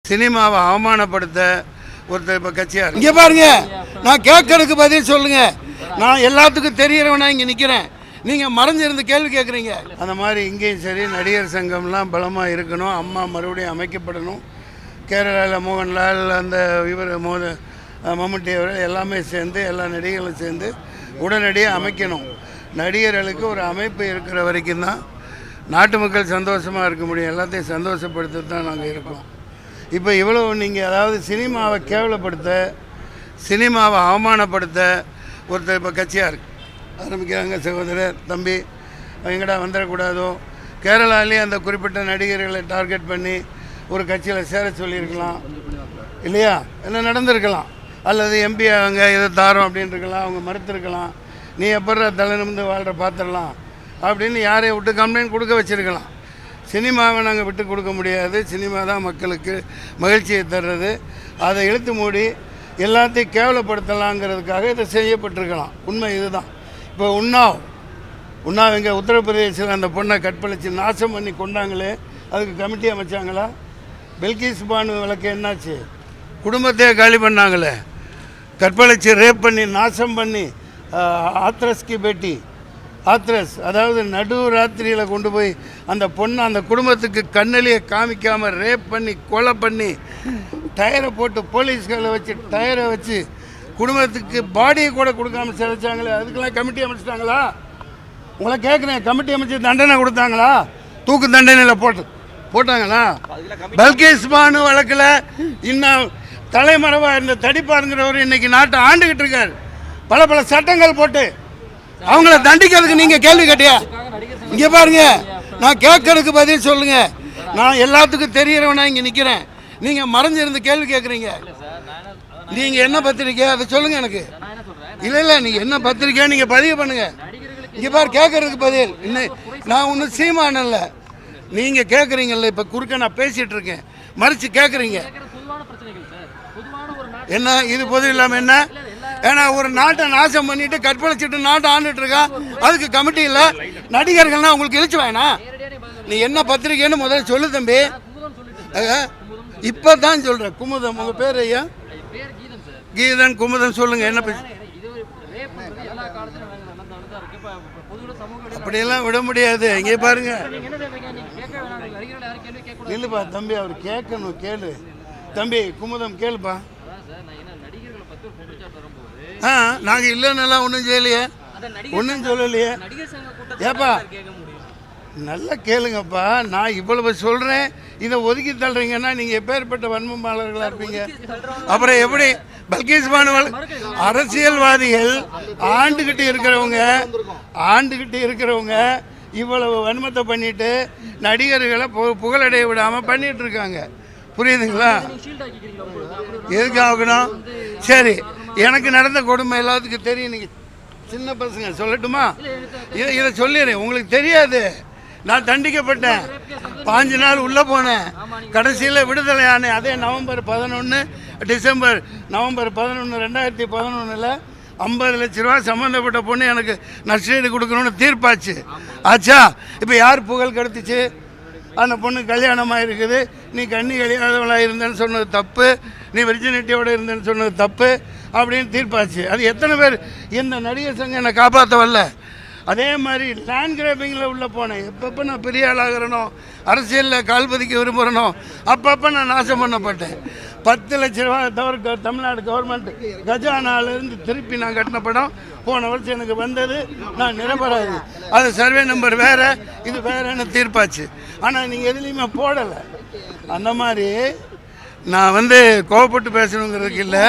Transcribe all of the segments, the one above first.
சினிமாவை அவமானப்படுத்த ஒருத்தர் இப்போ கட்சியார். இங்கே பாருங்க, நான் கேட்கறதுக்கு பதில் சொல்லுங்க. நான் எல்லாத்துக்கும் தெரியறவனா இங்கே நிற்கிறேன். நீங்கள் மறைஞ்சிருந்து கேள்வி கேட்குறீங்க. அந்த மாதிரி இங்கேயும் சரி, நடிகர் சங்கம்லாம் பலமாக இருக்கணும். அம்மா மறுபடியும் அமைக்கப்படணும். கேரளாவில் மோகன்லால், அந்த இவர் மம்முட்டி அவர்கள் எல்லாமே சேர்ந்து, எல்லா நடிகர்களும் சேர்ந்து உடனடியாக அமைக்கணும். நடிகர்களுக்கு ஒரு அமைப்பு இருக்கிற வரைக்கும் தான் நாட்டு மக்கள் சந்தோஷமாக இருக்க முடியும். எல்லாத்தையும் சந்தோஷப்படுத்த தான் நாங்கள் இருக்கோம். இப்போ இவ்வளோ நீங்கள் அதாவது சினிமாவை கேவலப்படுத்த, சினிமாவை அவமானப்படுத்த ஒருத்தர் இப்போ கட்சியாக இருக்கு ஆரம்பிக்கிறாங்க. சகோதரர் தம்பி எங்கடா வந்துடக்கூடாதோ, கேரளாலேயே அந்த குறிப்பிட்ட நடிகர்களை டார்கெட் பண்ணி ஒரு கட்சியில் சேர சொல்லியிருக்கலாம் இல்லையா? என்ன நடந்திருக்கலாம். அல்லது எம்பி அவங்க இதை தாரோம் அப்படின்னு இருக்கலாம், அவங்க மறுத்திருக்கலாம். நீ எப்போ தலை நிமிந்து வாழ்கிற பார்த்துடலாம் அப்படின்னு யாரையும் விட்டு கம்ப்ளைண்ட் கொடுக்க வச்சுருக்கலாம். சினிமாவை நாங்கள் விட்டு கொடுக்க முடியாது. சினிமா தான் மக்களுக்கு மகிழ்ச்சியை தர்றது. அதை இழுத்து மூடி எல்லாத்தையும் கேவலப்படுத்தலாங்கிறதுக்காக இதை செய்யப்பட்டிருக்கலாம். உண்மை இதுதான். இப்போ உன்னாவ் இங்கே உத்தரப்பிரதேசில் அந்த பொண்ணை கற்பழித்து நாசம் பண்ணி கொண்டாங்களே, அதுக்கு கமிட்டி அமைச்சாங்களா? பில்கிஸ் பானு வழக்கு என்னாச்சு? குடும்பத்தையே காலி பண்ணாங்களே, கற்பழித்து ரேப் பண்ணி நாசம் பண்ணி. ஆத்ரஸ்கி பேட்டி, ஆத்ரஸ் அதாவது நடு ராத்திரியில் கொண்டு போய் அந்த பொண்ணை அந்த குடும்பத்துக்கு கண்ணிலேயே காமிக்காமல் ரேப் பண்ணி கொலை பண்ணி டயரை போட்டு போலீஸ்களை வச்சு டயரை வச்சு குடும்பத்துக்கு பாடியை கூட கொடுக்காம சிதைச்சாங்களே, அதுக்கெல்லாம் கமிட்டி அமைச்சிட்டாங்களா? உங்களை கேட்குறேன், கமிட்டி அமைச்சு தண்டனை கொடுத்தாங்களா? தூக்கு தண்டனையில் போட்டாங்களா? பல்கேஸ் பானு வழக்கில் இன்னும் தலைமறைவாக இருந்த தடிப்பாருங்கிறவர் இன்னைக்கு நாட்டை ஆண்டுகிட்டு இருக்கார். பல சட்டங்கள் போட்டு அவங்கள தண்டிக்கிறதுக்கு நீங்கள் கேள்வி கேட்டியா? இங்கே பாருங்க, நான் கேட்கறதுக்கு பதில் சொல்லுங்க. நான் எல்லாத்துக்கும் தெரியறவனா இங்கே நிற்கிறேன். நீங்கள் மறைஞ்சிருந்து கேள்வி கேட்குறீங்க. நீங்கள் என்ன பத்திரிக்கை அதை சொல்லுங்கள் எனக்கு. இல்லை நீங்கள் என்ன பத்திரிக்கை நீங்கள் பதிவு பண்ணுங்கள். இங்கே பாரு, கேட்கறதுக்கு பதில். இன்னும் நான் ஒன்றும் சீமானல்ல. நீங்கள் கேட்குறீங்கல்ல, இப்போ குறுக்க நான் பேசிகிட்டு இருக்கேன், மறைச்சு கேட்குறீங்க. என்ன இது பொது இல்லாமல் என்ன? ஏன்னா ஒரு நாட்டை நாசம் பண்ணிட்டு கற்பழிச்சிட்டு நாட்டை ஆண்டுட்டு இருக்கா, அதுக்கு கமிட்டி இல்லை. நடிகர்கள்னா உங்களுக்கு இழிச்சு வேணாம். நீ என்ன பத்திரிக்கைன்னு முதல்ல சொல்லு தம்பி. இப்போ தான் சொல்கிறேன். குமுதம், உங்கள் பேர் ஐயா? கீதன். குமுதம் சொல்லுங்க, என்ன பேச? அப்படியெல்லாம் விட முடியாது. இங்கே பாருங்க, இல்லைப்பா தம்பி, அவர் கேட்கணும். கேளு தம்பி, குமுதம் கேளுப்பா. நாங்கள் இல்லைன்னெல்லாம் ஒன்றும் செய்யலையே, ஒன்றும் சொல்லலையே. ஏப்பா நல்லா கேளுங்கப்பா. நான் இவ்வளவு சொல்கிறேன், இதை ஒதுக்கி தள்ளுறீங்கன்னா நீங்கள் எப்பேற்பட்ட வன்மமாளர்களாக இருப்பீங்க? அப்புறம் எப்படி? பல்கேஸ் பானு அரசியல்வாதிகள் ஆண்டுகிட்டு இருக்கிறவங்க இவ்வளவு வன்மத்தை பண்ணிட்டு நடிகர்களை புகழடைய விடாமல் பண்ணிட்டு இருக்காங்க. புரியுதுங்களா? எதுக்கு ஆகணும்? சரி, எனக்கு நடந்த கொடுமை எல்லாத்துக்கும் தெரியும். நீங்கள் சின்ன பசங்க சொல்லட்டுமா? இதை சொல்லிடுறேன், உங்களுக்கு தெரியாது. நான் தண்டிக்கப்பட்டேன், 5 நாள் உள்ளே போனேன், கடைசியில் விடுதலை ஆனேன். அதே நவம்பர் 11 2011 50 லட்ச ரூபா சம்மந்தப்பட்ட பொண்ணு எனக்கு நஷ்டஈடு கொடுக்கணும்னு தீர்ப்பாச்சு. ஆச்சா? இப்போ யார் புகழ் கெடுத்துச்சு? அந்த பொண்ணு கல்யாணமாக இருக்குது, நீ கண்ணி கல்யாணவளாக இருந்தேன்னு சொன்னது தப்பு, நீ விர்ஜினிட்டியோடு இருந்தேன்னு சொன்னது தப்பு அப்படின்னு தீர்ப்பாச்சு. அது எத்தனை பேர் இந்த நடிகர் சங்கம் என்னை காப்பாற்ற வரல? அதே மாதிரி லேண்ட் கிராபிங்கில் உள்ளே போனேன். எப்பப்போ நான் பெரிய ஆளாகிறனோ, அரசியலில் கால்பதிக்க விரும்புகிறனோ, அப்பப்போ நான் நாசம் பண்ணப்பட்டேன். 10 லட்ச ரூபா தவிர தமிழ்நாடு கவர்மெண்ட் கஜானாலேருந்து திருப்பி நான் கட்டின படம் போன வருஷம் எனக்கு வந்தது. நான் நிரபராதி. அது சர்வே நம்பர் வேறு, இது வேறுன்னு தீர்ப்பாச்சு. ஆனால் நீங்கள் எதுலேயுமே போடலை. அந்த மாதிரி நான் கோவப்பட்டு பேசணுங்கிறதுக்கு இல்லை.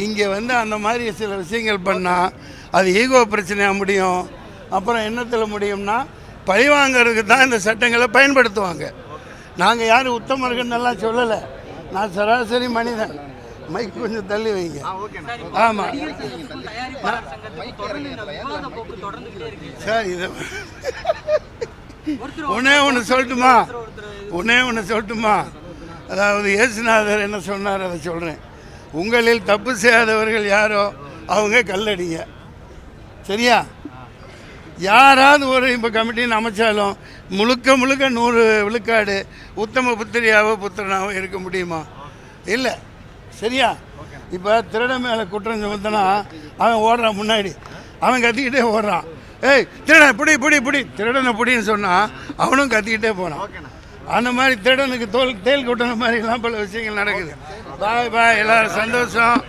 இங்கே அந்த மாதிரி சில விஷயங்கள் பண்ணால் அது ஈகோ பிரச்சனையாக முடியும். அப்புறம் என்னத்தில் முடியும்னா பழிவாங்கிறதுக்கு தான் இந்த சட்டங்களை பயன்படுத்துவாங்க. நாங்கள் யாரும் உத்தமர்கள்னெல்லாம் சொல்லலை. நான் சராசரி மனிதன். மைக் கொஞ்சம் தள்ளி வைங்க. ஆமாம் சார், இது ஒன்னே ஒன்று சொல்லட்டுமா? அதாவது இயேசுநாதர் என்ன சொன்னார் அதை சொல்கிறேன். உங்களில் தப்பு செய்யாதவர்கள் யாரோ அவங்க கல்லடிங்க. சரியா? யாராவது ஒரு இப்போ கமிட்டின்னு அமைச்சாலும் முழுக்க முழுக்க 100 விழுக்காடு உத்தம புத்திரியாவோ புத்திரனாவோ இருக்க முடியுமா? இல்லை. சரியா? இப்போ திருடன் மேலே குற்றம் சுமத்தினா அவன் ஓடுறான், முன்னாடி அவன் கத்திக்கிட்டே ஓடுறான், ஏய் திருடன் பிடி பிடி பிடி, திருடனை பிடின்னு சொன்னால் அவனும் கத்திக்கிட்டே போனான். அந்த மாதிரி திருடனுக்கு தேல் கொட்டின மாதிரிலாம் பல விஷயங்கள் நடக்குது. பாய் பாய், எல்லோரும் சந்தோஷம்.